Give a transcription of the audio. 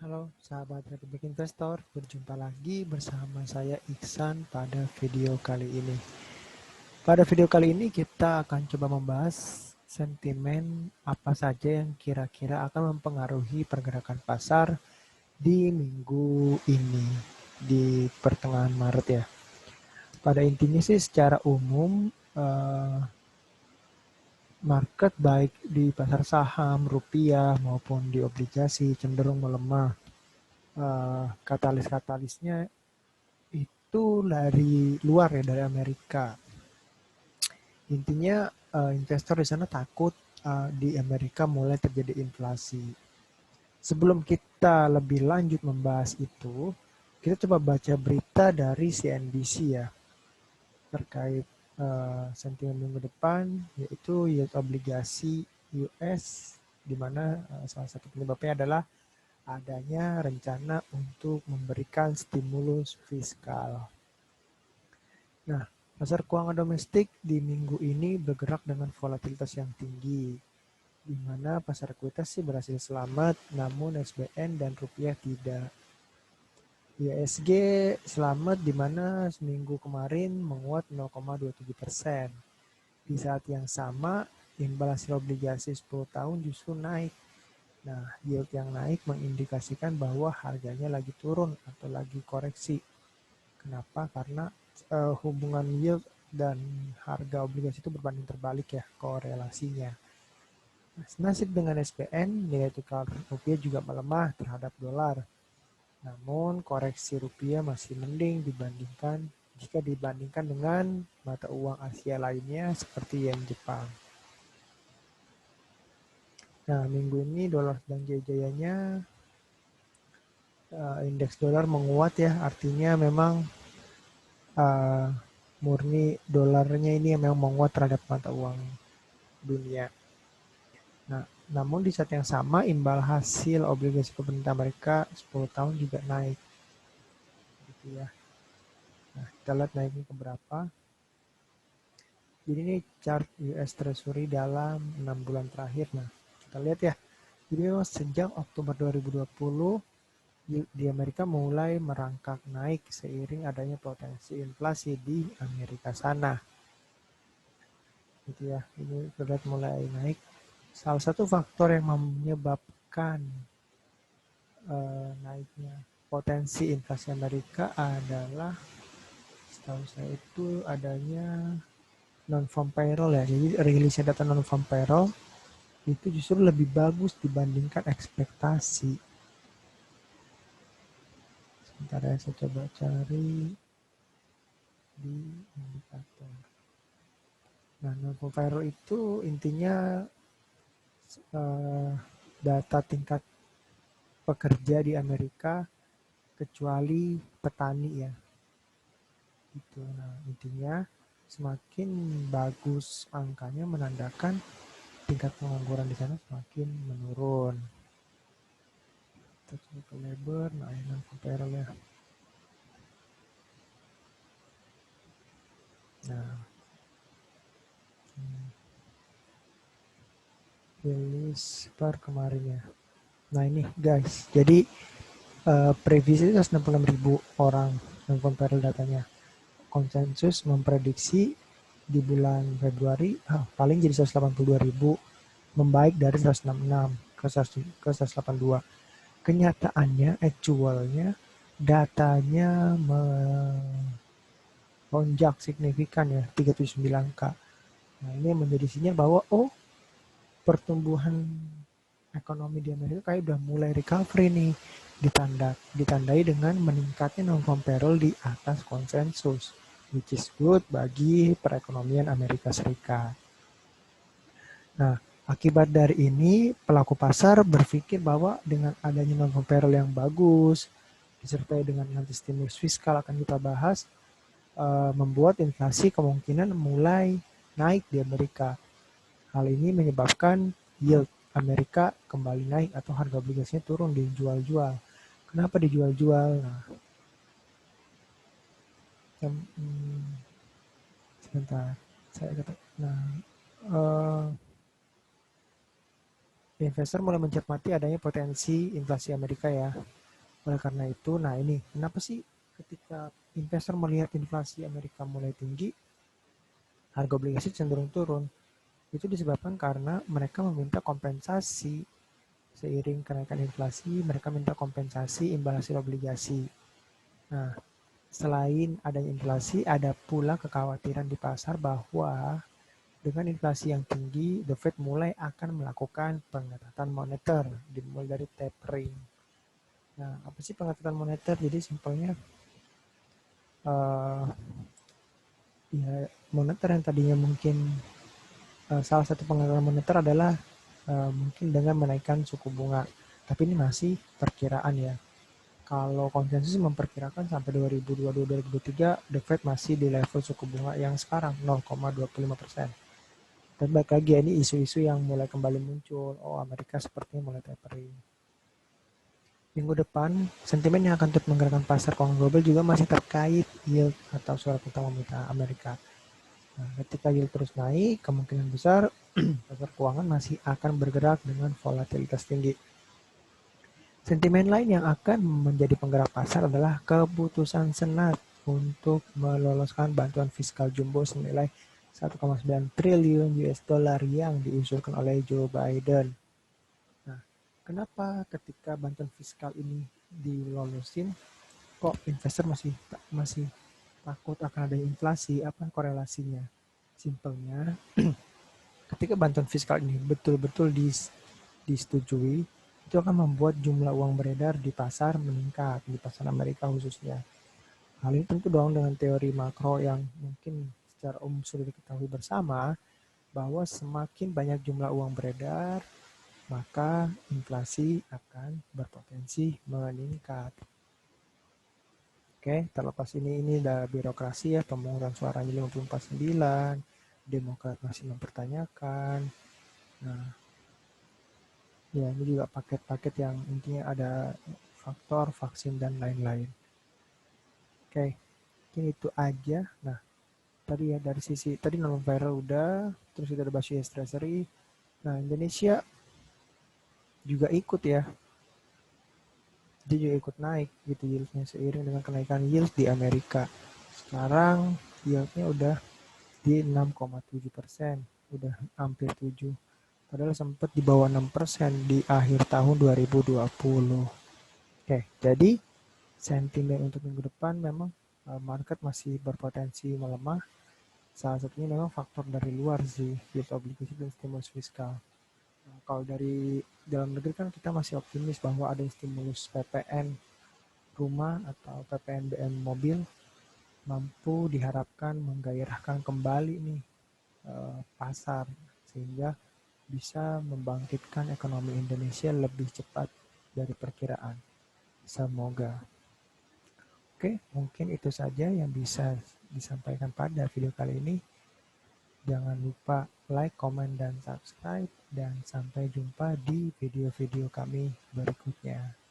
Halo sahabat Republik Investor, berjumpa lagi bersama saya Iksan pada video kali ini. Pada video kali ini kita akan coba membahas sentimen apa saja yang kira-kira akan mempengaruhi pergerakan pasar di minggu ini, di pertengahan Maret ya. Pada intinya sih secara umum, market baik di pasar saham, rupiah maupun di obligasi cenderung melemah. Katalis-katalisnya itu dari luar ya, dari Amerika. Intinya investor di sana takut di Amerika mulai terjadi inflasi. Sebelum kita lebih lanjut membahas itu, kita coba baca berita dari CNBC ya terkait sentimen minggu depan, yaitu yield obligasi US, di mana salah satu penyebabnya adalah adanya rencana untuk memberikan stimulus fiskal. Nah, pasar keuangan domestik di minggu ini bergerak dengan volatilitas yang tinggi, di mana pasar ekuitas sih berhasil selamat, namun SBN dan rupiah tidak. ISG selamat di mana seminggu kemarin menguat 0,27%. Di saat yang sama, imbal hasil obligasi 10 tahun justru naik. Nah, yield yang naik mengindikasikan bahwa harganya lagi turun atau lagi koreksi. Kenapa? Karena hubungan yield dan harga obligasi itu berbanding terbalik ya korelasinya. Nasib dengan SPN, nilai tukar rupiah juga melemah terhadap dolar. Namun koreksi rupiah masih mending jika dibandingkan dengan mata uang Asia lainnya seperti yen Jepang. Nah, minggu ini dolar sedang jaya-jayanya, indeks dolar menguat ya, artinya memang uh, murni dolarnya ini yang memang menguat terhadap mata uang dunia. Nah, namun di saat yang sama imbal hasil obligasi pemerintah Amerika 10 tahun juga naik. Gitu ya. Nah, kita lihat naiknya ke berapa. Jadi ini chart US Treasury dalam 6 bulan terakhir. Nah, kita lihat ya. Jadi memang sejak Oktober 2020 di Amerika mulai merangkak naik seiring adanya potensi inflasi di Amerika sana. Gitu ya. Ini terlihat mulai naik. Salah satu faktor yang menyebabkan naiknya potensi inflasi Amerika adalah setahu saya itu adanya non-farm payroll ya. Jadi rilisnya data non-farm payroll itu justru lebih bagus dibandingkan ekspektasi. Sebentar ya, saya coba cari di indikator. Nah, non-farm payroll itu intinya eh, data tingkat pekerja di Amerika kecuali petani ya. Itu. Nah, intinya semakin bagus angkanya menandakan tingkat pengangguran di sana semakin menurun. Kita coba ke labor, nah ini non-farm ya. Nah, rilis per kemarin ya. Nah ini guys, jadi previsi 166.000 orang non-farm datanya. Konsensus memprediksi di bulan Februari paling jadi 182.000, membaik dari 166 ke 182. Kenyataannya, actualnya datanya melonjak signifikan ya, 379K. Nah, ini menjadi sinyal bahwa pertumbuhan ekonomi di Amerika kayak udah mulai recovery nih, ditandai dengan meningkatnya non-farm payroll di atas konsensus, which is good bagi perekonomian Amerika Serikat. Nah, akibat dari ini pelaku pasar berpikir bahwa dengan adanya non-farm payroll yang bagus disertai dengan nanti stimulus fiskal akan kita bahas, membuat inflasi kemungkinan mulai naik di Amerika. Hal ini menyebabkan yield Amerika kembali naik atau harga obligasinya turun, dijual-jual. Kenapa dijual-jual? Nah, sebentar, saya kata. Nah, investor mulai mencermati adanya potensi inflasi Amerika ya. Oleh karena itu, nah ini kenapa sih ketika investor melihat inflasi Amerika mulai tinggi, harga obligasi cenderung turun? Itu disebabkan karena mereka meminta kompensasi seiring kenaikan inflasi, mereka minta kompensasi imbal hasil obligasi. Nah, selain adanya inflasi, ada pula kekhawatiran di pasar bahwa dengan inflasi yang tinggi, The Fed mulai akan melakukan pengetatan moneter, dimulai dari tapering. Nah, apa sih pengetatan moneter? Jadi simpelnya uh, ya moneter yang tadinya mungkin salah satu pengetatan moneter adalah mungkin dengan menaikkan suku bunga. Tapi ini masih perkiraan ya. Kalau konsensus memperkirakan sampai 2022-2023 The Fed masih di level suku bunga yang sekarang 0,25%. Dan baik lagi ya, ini isu-isu yang mulai kembali muncul. Oh, Amerika sepertinya mulai tapering. Minggu depan, sentimen yang akan turut menggerakkan pasar keuangan global juga masih terkait yield atau surat utang pemerintah Amerika. Nah, ketika yield terus naik, kemungkinan besar pasar keuangan masih akan bergerak dengan volatilitas tinggi. Sentimen lain yang akan menjadi penggerak pasar adalah keputusan Senat untuk meloloskan bantuan fiskal jumbo senilai 1,9 triliun US dollar yang diusulkan oleh Joe Biden. Nah, kenapa ketika bantuan fiskal ini dilolosin, kok investor masih takut akan ada inflasi? Apa korelasinya? Simpelnya, ketika bantuan fiskal ini betul-betul disetujui, itu akan membuat jumlah uang beredar di pasar meningkat, di pasar Amerika khususnya. Hal ini tentu dong dengan teori makro yang mungkin secara umum sudah diketahui bersama, bahwa semakin banyak jumlah uang beredar, maka inflasi akan berpotensi meningkat. Oke, terlepas ini udah birokrasi ya, pemungutan suaranya 54,9, Demokrat masih mempertanyakan. Nah, ya ini juga paket-paket yang intinya ada faktor, vaksin, dan lain-lain. Oke, mungkin itu aja. Nah, tadi ya dari sisi, tadi non viral udah, terus kita ada bahas US Treasury. Nah, Indonesia juga ikut ya, dia juga ikut naik gitu yieldnya seiring dengan kenaikan yield di Amerika. Sekarang yieldnya udah di 6,7%, udah hampir 7. Padahal sempat di bawah 6% di akhir tahun 2020. Oke, jadi sentimen untuk minggu depan memang market masih berpotensi melemah. Salah satunya memang faktor dari luar sih, yield obligasi dan stimulus fiskal. Nah, kalau dari dalam negeri kan kita masih optimis bahwa ada stimulus PPN rumah atau PPNBM mobil mampu diharapkan menggairahkan kembali nih pasar sehingga bisa membangkitkan ekonomi Indonesia lebih cepat dari perkiraan. Semoga. Oke, mungkin itu saja yang bisa disampaikan pada video kali ini. Jangan lupa like, comment, dan subscribe. Dan sampai jumpa di video-video kami berikutnya.